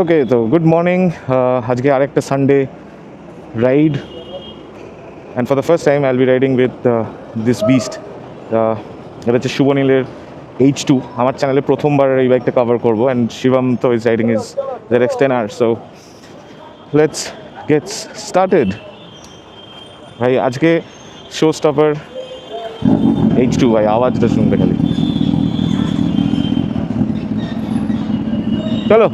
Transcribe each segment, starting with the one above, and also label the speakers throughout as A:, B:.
A: ওকে, তো good morning. আজকে আরেকটা Sunday ride, and for the first time আইল B riding with this beast. এটা হচ্ছে শুভনীলের H2। আমার চ্যানেলে প্রথমবার এই বাইকটা কভার করবো, অ্যান্ড শিবম তো is riding is ZX10R। So let's get started. ভাই আজকে শো স্টপার H2। ভাই আওয়াজটা শুনতে খালি, চলো।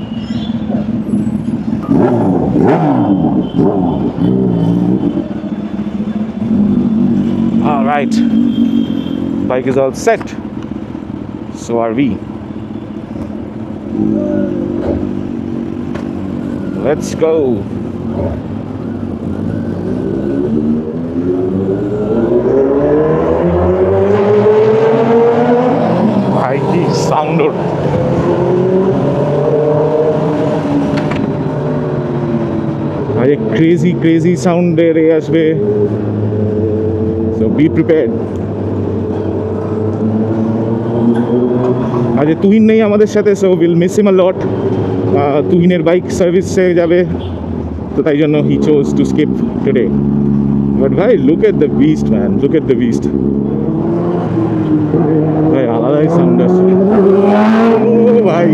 A: All right, bike is all set. So are we. Let's go. Hi, sound. Hi, crazy sound there আসবে. So be prepared. আজ তুহিন নেই আমাদের সাথে, so will miss him a lot. তুহিনের বাইক সার্ভিসে যাবে, তো তাই জন্য he chose to skip today. But ভাই look at the beast man, look at the beast. ভাই আলাদাই সাউন্ড আসছে ভাই।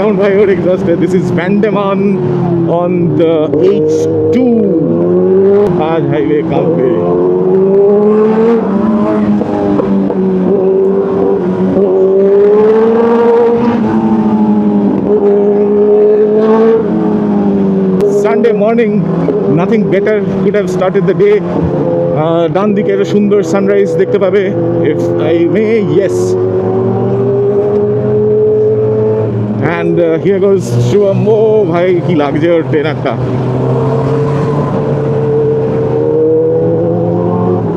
A: Sound by your exhausted. This is Vandemon on the H2 Haj Highway Cafe. Sunday morning, nothing better could have started the day. ডান দিকে একটা সুন্দর sunrise দেখতে পাবে, if I may, yes. And here goes Shivam. Oh bhai ki lagje or ট্রেনারটা।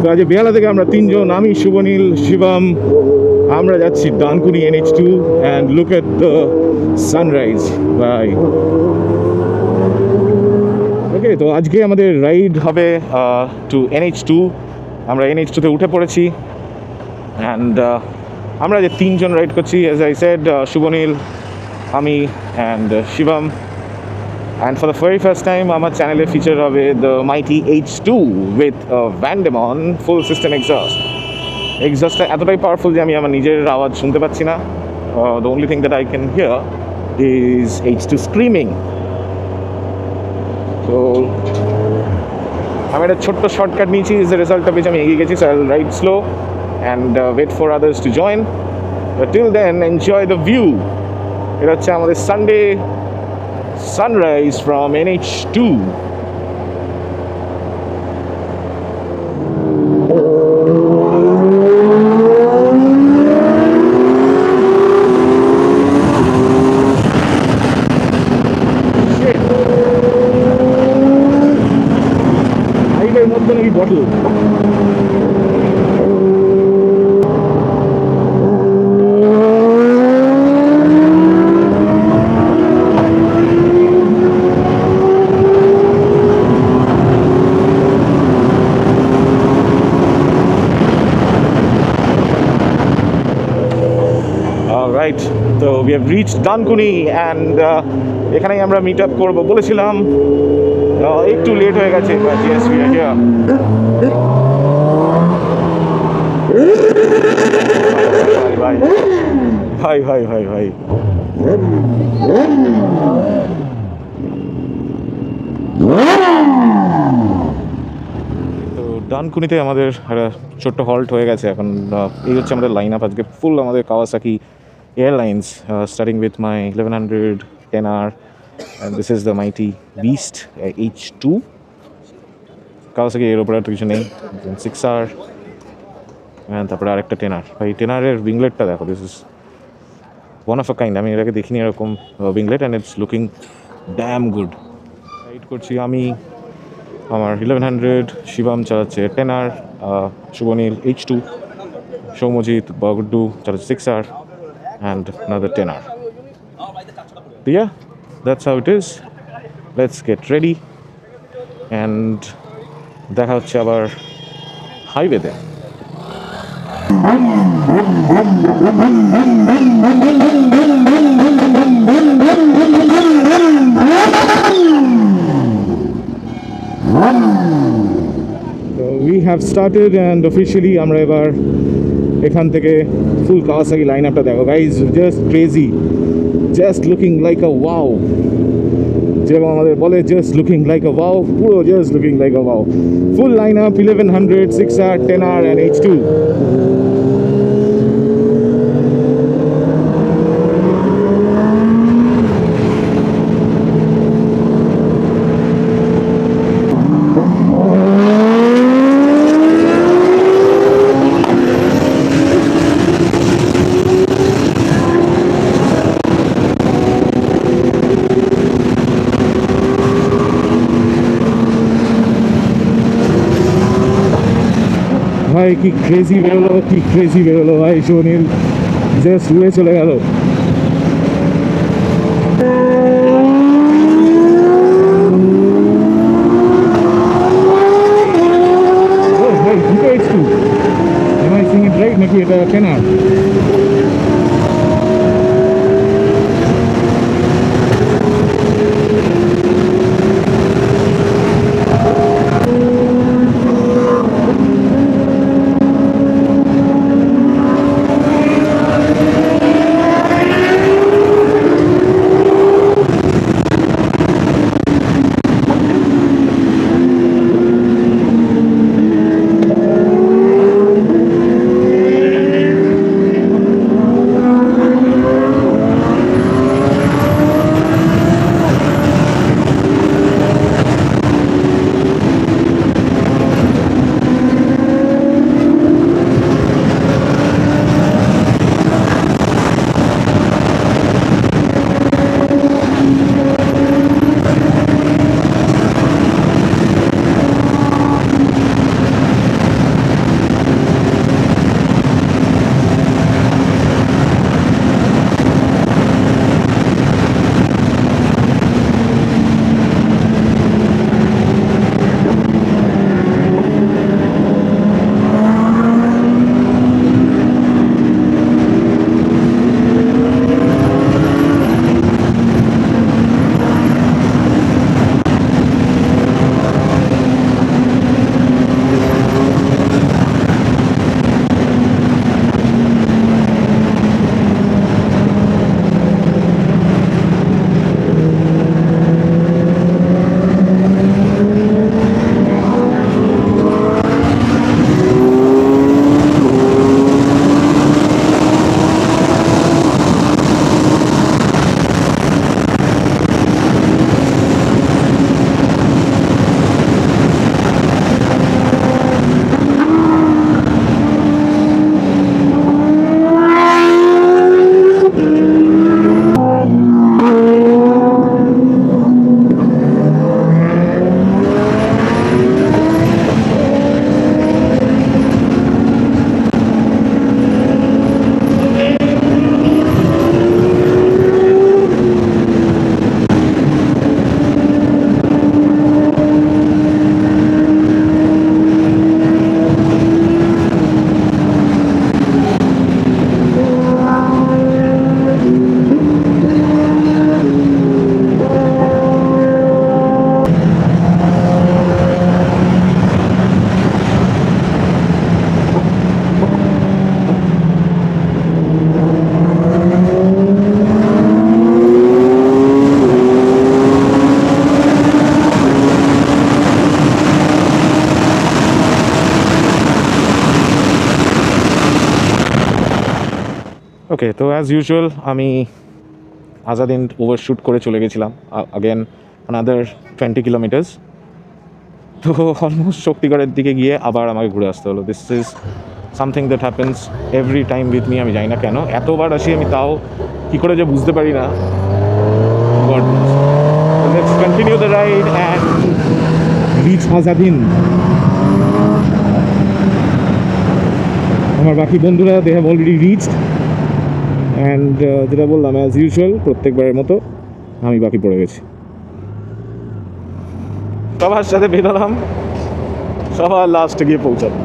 A: তো আজ বেহালা থেকে আমরা তিনজন, আমি, শুভনীল, শিবম, আমরা যাচ্ছি Dankuni NH2 and look at the sunrise ভাই। ওকে, তো আজকে আমাদের রাইড হবে টু NH2। আমরা NH2 তে উঠে পড়েছি, অ্যান্ড আমরা যে তিনজন রাইড করছি, as I said, শুভনীল, আমি and Shivam. And for the very first time আমার চ্যানেলে ফিচার হবে the mighty H2 with Vandemon full system exhaust. এক্সস্টটা এতটাই পাওয়ারফুল যে আমি আমার নিজের আওয়াজ শুনতে পাচ্ছি না। The only thing that I can here is H2 screaming. তো আমি একটা ছোট্ট শর্টকাট নিয়েছি, ইজ দ্য রেজাল্টটা পেয়েছি আমি এগিয়ে গেছি। So I will ride slow and wait for others to join. But till then enjoy the view. এটা হচ্ছে আমাদের সানডে সানরাইজ ফ্রম NH2। হাইওয়ের মধ্যে নাকি বটল। রাইট, তো we have reached Dankuni, and এখানেই আমরা মিট আপ করবো বলেছিলাম। একটু লেট হয়ে গেছে, but yes we are here. ভাই ভাই ভাই ভাই ভাই তো ডানকুনিতে আমাদের একটা ছোট্ট হল্ট হয়ে গেছে। এখন এই হচ্ছে আমাদের লাইন আপ আজকে ফুল। আমাদের Kawasaki airlines, starting with my 1100 10R, and this is the mighty beast H2 Kawasaki এর উপরে আর তো কিছু নেই 6R and তারপরে আরেকটা 10R ভাই 10R এর উইংলেটটা দেখো this is one of a kind আমি এর আগে দেখিনি এরকম winglet and it's looking dam good ride করছি আমি আমার 1100 শিবাম চালাচ্ছে 10R শুভনীল H2 সৌমজিৎ বগড্ডু চালাচ্ছে 6R and another 10R. So yeah, that's how it is. Let's get ready and দেখা হচ্ছে আবার হাইওয়েতে। So we have started and officially আমরা এবার এখান থেকে ফুল কাওয়াসাকি লাইন আপটা দেখো guys, just crazy, just looking like a wow, যেরকম আমাদের বলে just looking like a wow, পুরো just looking like a wow. Full line up 1100, 6R, 10R and H2. ভাই কি ক্রেজি বেরোলো, কি ক্রেজি বেরোলো ভাই, সুনীল জাস্ট উড়ে চলে গেল। ভাই দুটো H2, am I seeing it right নাকি এটা 10R? ওকে, তো অ্যাজ ইউজুয়াল আমি আজাদিন ওভারশুট করে চলে গেছিলাম আগেন আনাদার 20 কিলোমিটার্স। তো অলমোস্ট শক্তিগড়ের দিকে গিয়ে আবার আমাকে ঘুরে আসতে হলো। This is something that happens every time with me. আমি জানি না কেন এতবার আসি আমি, তাও কী করে যে বুঝতে পারি না। God knows. Let's continue the ride and reach আজাদিন। আমার বাকি বন্ধুরা they have already reached and যেটা বললাম অ্যাজ ইউজুয়াল প্রত্যেকবারের মতো আমি বাকি পড়ে গেছি। সবার সাথে বেরোলাম, সবার লাস্টে গিয়ে পৌঁছালাম।